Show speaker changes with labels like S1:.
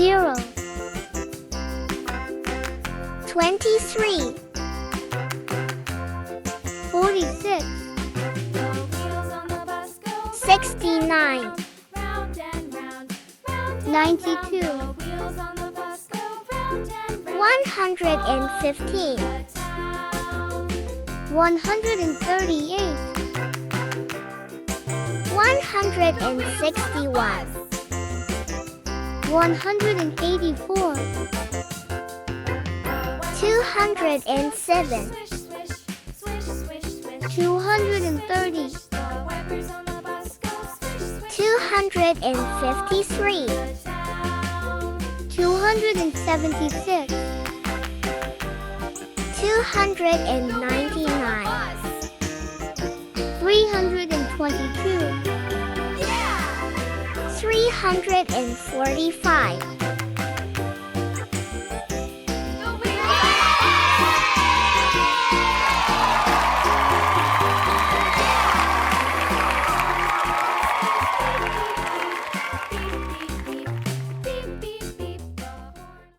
S1: 0, 23, 46, 69, 92, 115, 138, 161, 184, 207, 230, 253, 276, 299, 322, 345,